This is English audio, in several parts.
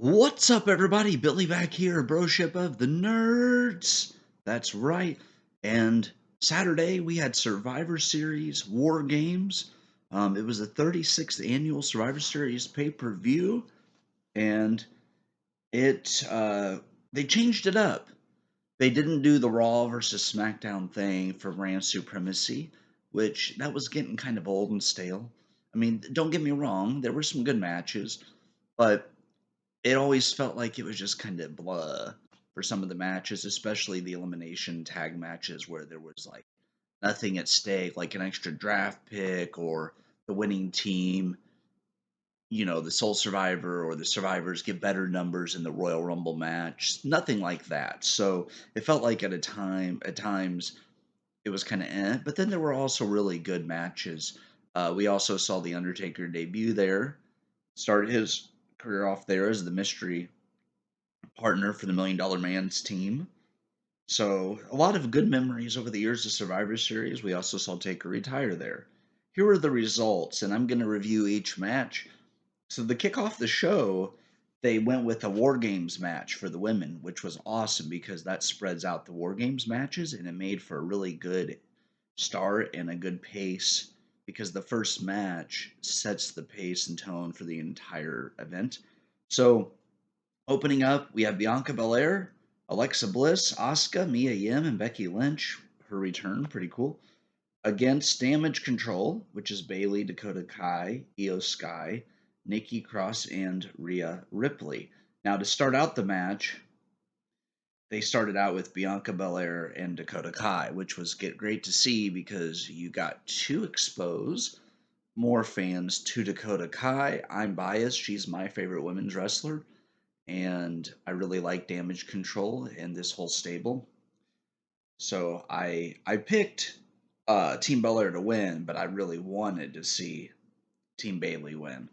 What's up, everybody? Billy back here, broship of the nerds. That's right. And Saturday we had Survivor Series War Games. It was the 36th annual Survivor Series pay-per-view, and it they changed it up. They didn't do the Raw versus SmackDown thing for brand supremacy, which that was getting kind of old and stale. I mean, don't get me wrong, there were some good matches, but it always felt like it was just kind of blah for some of the matches, especially the elimination tag matches where there was like nothing at stake, like an extra draft pick or the winning team, the sole survivor or the survivors get better numbers in the Royal Rumble match. Nothing like that. So it felt like at times it was kind of but then there were also really good matches. We also saw the Undertaker debut there, started his career off there as the mystery partner for the Million Dollar Man's team. So, a lot of good memories over the years of Survivor Series. We also saw Taker retire there. Here are the results, and I'm going to review each match. So, to kick off the show, they went with a War Games match for the women, which was awesome because that spreads out the War Games matches and it made for a really good start and a good pace because the first match sets the pace and tone for the entire event. So, opening up, we have Bianca Belair, Alexa Bliss, Asuka, Mia Yim, and Becky Lynch. Her return, pretty cool. Against Damage Control, which is Bailey, Dakota Kai, Io Sky, Nikki Cross, and Rhea Ripley. Now, to start out the match, they started out with Bianca Belair and Dakota Kai, which was great to see because you got to expose more fans to Dakota Kai. I'm biased; she's my favorite women's wrestler, and I really like Damage Control and this whole stable. So I picked Team Belair to win, but I really wanted to see Team Bailey win.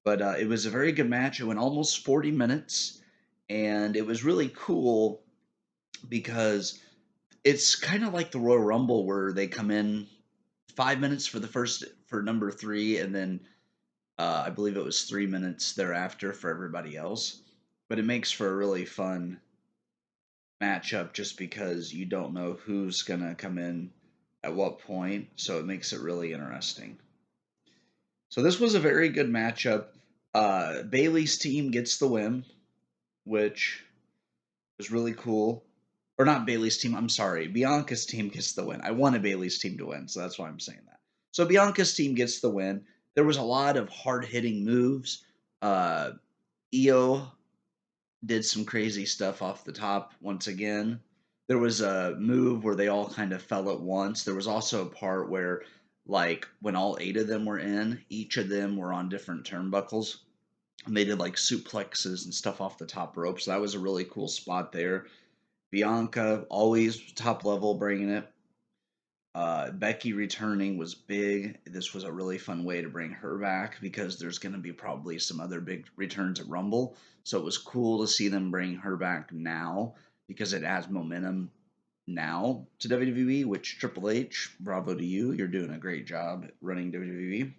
But it was a very good match. It went almost 40 minutes, and it was really cool because it's kind of like the Royal Rumble where they come in 5 minutes for number three, and then I believe it was 3 minutes thereafter for everybody else. But it makes for a really fun matchup just because you don't know who's going to come in at what point, so it makes it really interesting. So this was a very good matchup. Bailey's team gets the win, which was really cool. Or not Bailey's team, I'm sorry. Bianca's team gets the win. I wanted Bailey's team to win, so that's why I'm saying that. So Bianca's team gets the win. There was a lot of hard-hitting moves. Io did some crazy stuff off the top once again. There was a move where they all kind of fell at once. There was also a part where, like, when all eight of them were in, each of them were on different turnbuckles. And they did like suplexes and stuff off the top rope. So that was a really cool spot there. Bianca, always top level, bringing it. Becky returning was big. This was a really fun way to bring her back because there's going to be probably some other big returns at Rumble. So it was cool to see them bring her back now because it adds momentum now to WWE, which Triple H, bravo to you. You're doing a great job running WWE.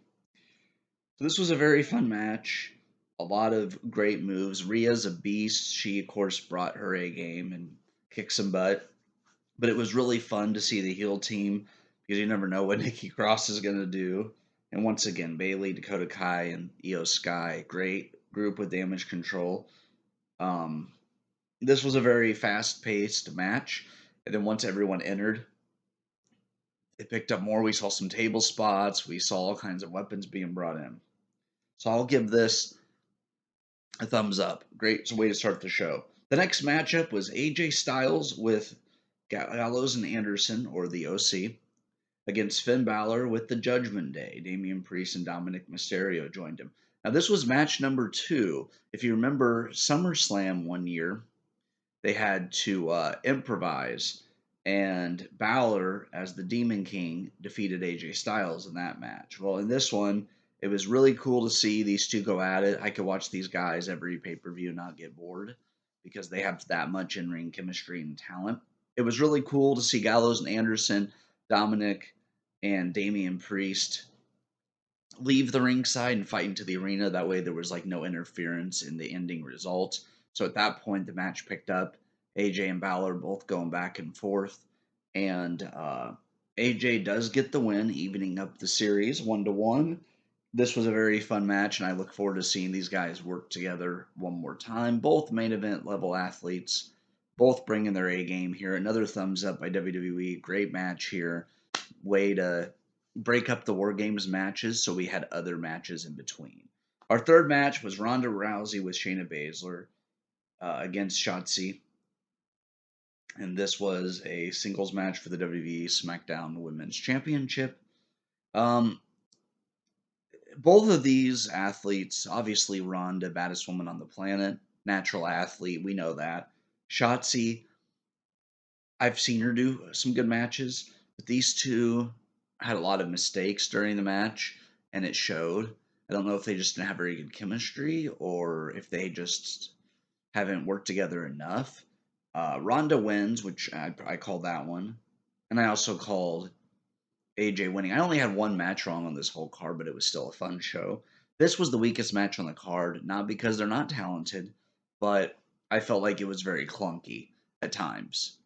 So this was a very fun match. A lot of great moves. Rhea's a beast. She, of course, brought her A game and kicked some butt. But it was really fun to see the heel team because you never know what Nikki Cross is going to do. And once again, Bailey, Dakota Kai, and Io Sky, great group with Damage Control. Um, this was a very fast-paced match, and then once everyone entered, it picked up more. We saw some table spots. We saw all kinds of weapons being brought in. So I'll give this a thumbs up. Great way to start the show. The next matchup was AJ Styles with Gallows and Anderson, or the OC, against Finn Balor with the Judgment Day. Damian Priest and Dominic Mysterio joined him. Now, this was match number 2. If you remember SummerSlam one year, they had to improvise, and Balor, as the Demon King, defeated AJ Styles in that match. Well, in this one, it was really cool to see these two go at it. I could watch these guys every pay-per-view and not get bored because they have that much in-ring chemistry and talent. It was really cool to see Gallows and Anderson, Dominic, and Damian Priest leave the ringside and fight into the arena. That way, there was like no interference in the ending result. So at that point, the match picked up. AJ and Balor both going back and forth, and AJ does get the win, evening up the series 1-1. This was a very fun match, and I look forward to seeing these guys work together one more time. Both main event level athletes, both bringing their A game here. Another thumbs up by WWE. Great match here. Way to break up the WarGames matches, so we had other matches in between. Our third match was Ronda Rousey with Shayna Baszler against Shotzi, and this was a singles match for the WWE SmackDown Women's Championship. Um, both of these athletes, obviously Ronda, baddest woman on the planet, natural athlete, we know that. Shotzi, I've seen her do some good matches, but these two had a lot of mistakes during the match, and it showed. I don't know if they just didn't have very good chemistry or if they just haven't worked together enough. Ronda wins, which I called that one, and I also called AJ winning. I only had one match wrong on this whole card, but it was still a fun show. This was the weakest match on the card, not because they're not talented, but I felt like it was very clunky at times.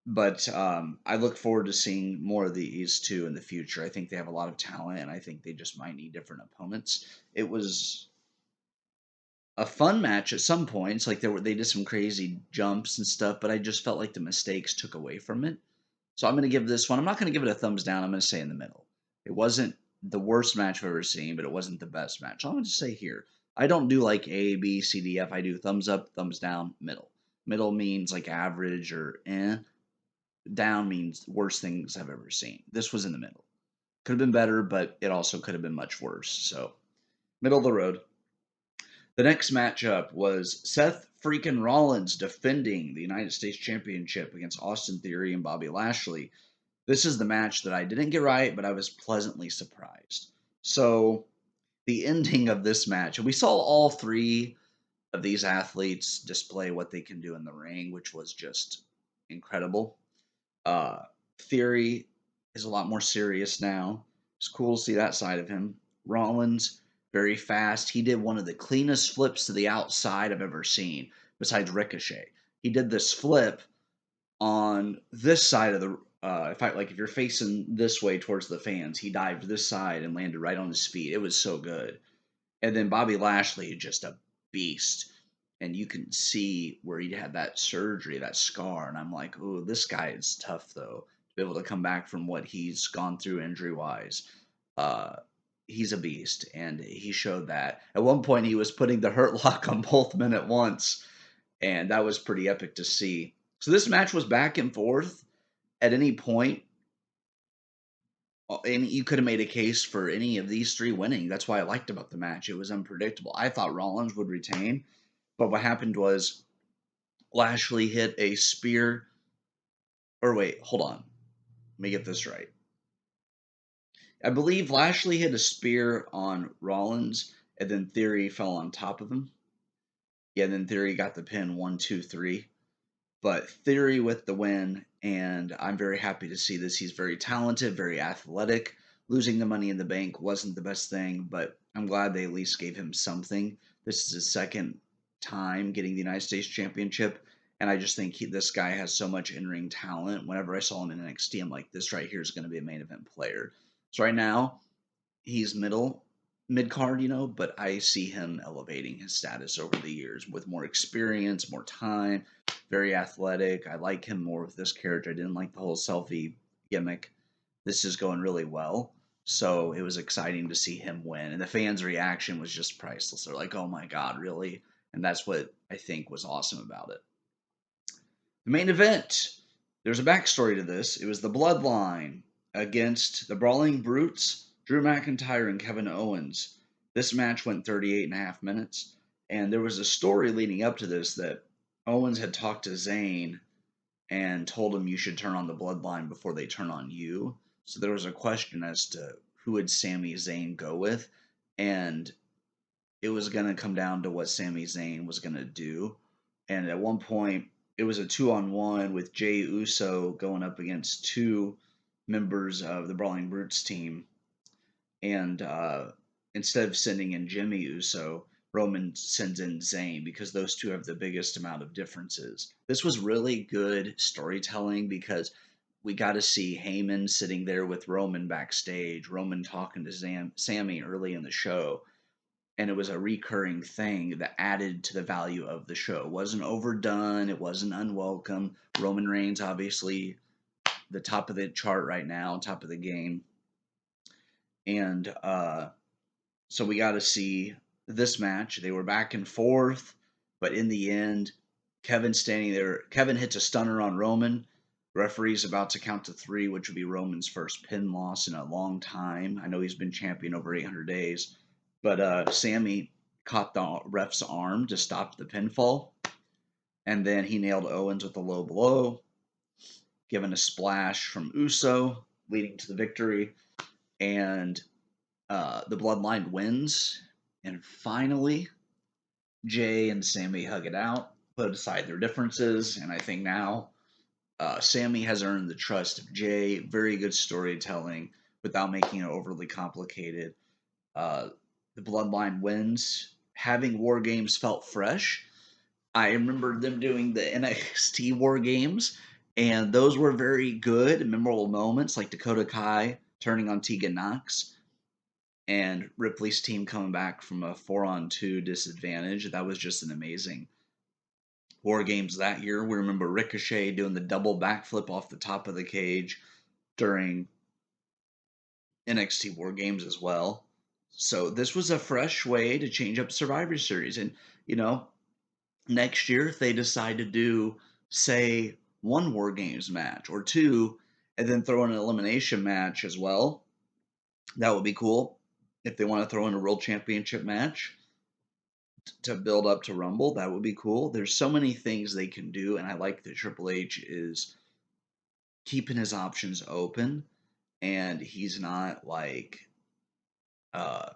But I look forward to seeing more of these two in the future. I think they have a lot of talent, and I think they just might need different opponents. It was a fun match at some points. Like they did some crazy jumps and stuff, but I just felt like the mistakes took away from it. So I'm going to give this one. I'm not going to give it a thumbs down. I'm going to say in the middle. It wasn't the worst match I've ever seen, but it wasn't the best match. So I'm going to say here. I don't do like A, B, C, D, F. I do thumbs up, thumbs down, middle. Middle means like average or eh. Down means worst things I've ever seen. This was in the middle. Could have been better, but it also could have been much worse. So middle of the road. The next matchup was Seth freaking Rollins defending the United States Championship against Austin Theory and Bobby Lashley. This is the match that I didn't get right, but I was pleasantly surprised. So, the ending of this match, we saw all three of these athletes display what they can do in the ring, which was just incredible. Uh, Theory is a lot more serious now. It's cool to see that side of him. Rollins, very fast. He did one of the cleanest flips to the outside I've ever seen, besides Ricochet. He did this flip on this side of the if you're facing this way towards the fans, he dived this side and landed right on his feet. It was so good. And then Bobby Lashley, just a beast. And you can see where he had that surgery, that scar. And I'm like, oh, this guy is tough, though, to be able to come back from what he's gone through injury wise. Uh, he's a beast. And he showed that. At one point, he was putting the hurt lock on both men at once. And that was pretty epic to see. So this match was back and forth at any point, and you could have made a case for any of these three winning. That's why I liked about the match. It was unpredictable. I thought Rollins would retain, but what happened was Lashley hit a spear. Or wait, hold on. Let me get this right. I believe Lashley hit a spear on Rollins, and then Theory fell on top of him. Yeah, then Theory got the pin 1, 2, 3. But Theory with the win, and I'm very happy to see this. He's very talented, very athletic. Losing the Money in the Bank wasn't the best thing, but I'm glad they at least gave him something. This is his second time getting the United States Championship, and I just think this guy has so much in-ring talent. Whenever I saw him in NXT, I'm like, this right here is going to be a main event player. So right now, he's mid card, but I see him elevating his status over the years with more experience, more time, very athletic. I like him more with this character. I didn't like the whole selfie gimmick. This is going really well. So it was exciting to see him win. And the fans' reaction was just priceless. They're like, oh my God, really? And that's what I think was awesome about it. The main event, there's a backstory to this. It was the Bloodline against the Brawling Brutes, Drew McIntyre and Kevin Owens. This match went 38 and a half minutes, and there was a story leading up to this that Owens had talked to Zayn and told him you should turn on the Bloodline before they turn on you. So there was a question as to who would Sami Zayn go with, and it was going to come down to what Sami Zayn was going to do. And at one point, it was a 2-on-1 with Jey Uso going up against 2 members of the Brawling Brutes team. And instead of sending in Jimmy Uso, Roman sends in Zayn because those two have the biggest amount of differences. This was really good storytelling because we got to see Heyman sitting there with Roman backstage, Roman talking to Sammy early in the show, and it was a recurring thing that added to the value of the show. It wasn't overdone, it wasn't unwelcome. Roman Reigns, obviously, the top of the chart right now, top of the game. And so we got to see this match. They were back and forth, but in the end, Kevin standing there. Kevin hits a stunner on Roman. Referee's about to count to 3, which would be Roman's first pin loss in a long time. I know he's been champion over 800 days, but Sammy caught the ref's arm to stop the pinfall, and then he nailed Owens with a low blow, given a splash from Uso, leading to the victory. And the Bloodline wins. And finally, Jay and Sammy hug it out, put aside their differences, and I think now Sammy has earned the trust of Jay. Very good storytelling without making it overly complicated. Uh, the Bloodline wins. Having War Games felt fresh. I remember them doing the NXT War Games, and those were very good, memorable moments, like Dakota Kai turning on Tegan Knox and Ripley's team coming back from a 4-on-2 disadvantage. That was just an amazing War Games that year. We remember Ricochet doing the double backflip off the top of the cage during NXT War Games as well. So this was a fresh way to change up Survivor Series. And, you know, next year, if they decide to do, say, one War Games match or two, and then throw in an elimination match as well, that would be cool. If they want to throw in a World Championship match to build up to Rumble, that would be cool. There's so many things they can do, and I like that Triple H is keeping his options open, and he's not like, uh,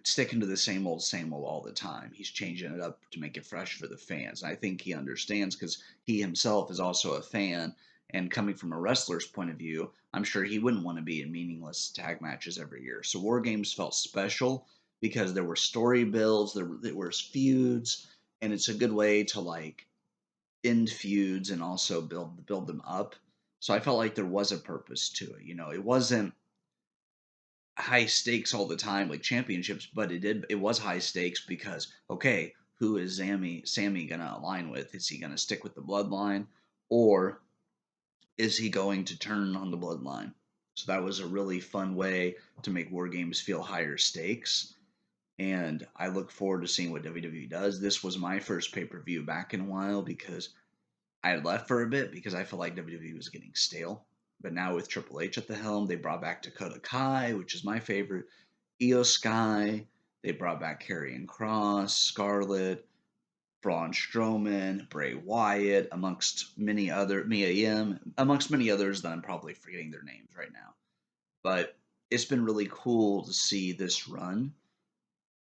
sticking to the same old all the time. He's changing it up to make it fresh for the fans. And I think he understands because he himself is also a fan. And coming from a wrestler's point of view, I'm sure he wouldn't want to be in meaningless tag matches every year. So War Games felt special because there were story builds, there were feuds, and it's a good way to like end feuds and also build them up. So I felt like there was a purpose to it. It wasn't high stakes all the time like championships, but it was high stakes because okay, who is Sammy gonna align with? Is he gonna stick with the bloodline, or is he going to turn on the bloodline? So that was a really fun way to make War Games feel higher stakes. And I look forward to seeing what WWE does. This was my first pay per view back in a while because I had left for a bit because I felt like WWE was getting stale. But now with Triple H at the helm, they brought back Dakota Kai, which is my favorite, Io Sky. They brought back Karrion Kross, Scarlett, Braun Strowman, Bray Wyatt, amongst many other Mia Yim, amongst many others that I'm probably forgetting their names right now. But it's been really cool to see this run,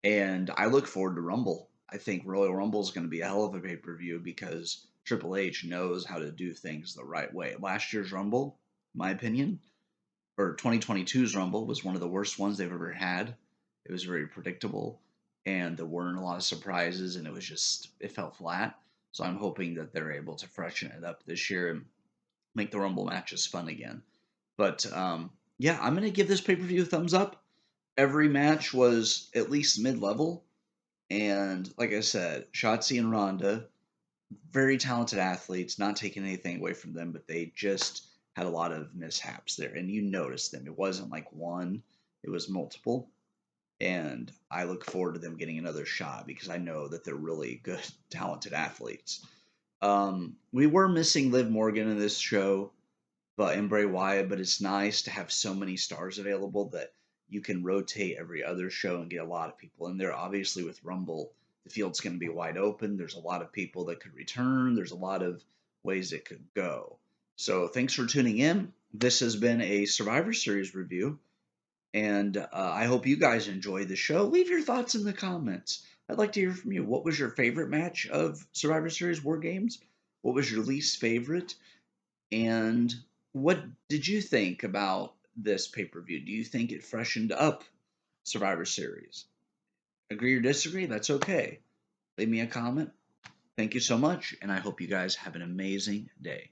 and I look forward to Rumble. I think Royal Rumble is going to be a hell of a pay per view because Triple H knows how to do things the right way. Last year's Rumble, my opinion, or 2022's Rumble was one of the worst ones they've ever had. It was very predictable, and there weren't a lot of surprises, and it felt flat. So I'm hoping that they're able to freshen it up this year and make the Rumble matches fun again. But yeah, I'm gonna give this pay per view a thumbs up. Every match was at least mid level, and like I said, Shotzi and Ronda, very talented athletes, not taking anything away from them, but they just had a lot of mishaps there. And you noticed them. It wasn't like one, it was multiple. And I look forward to them getting another shot because I know that they're really good, talented athletes. We were missing Liv Morgan in this show, and Bray Wyatt, but it's nice to have so many stars available that you can rotate every other show and get a lot of people in there. Obviously, with Rumble, the field's going to be wide open. There's a lot of people that could return. There's a lot of ways it could go. So thanks for tuning in. This has been a Survivor Series review, and I hope you guys enjoyed the show. Leave your thoughts in the comments. I'd like to hear from you. What was your favorite match of Survivor Series War Games? What was your least favorite? And what did you think about this pay per view? Do you think it freshened up Survivor Series. Agree or disagree? That's okay. Leave me a comment. Thank you so much, and I hope you guys have an amazing day.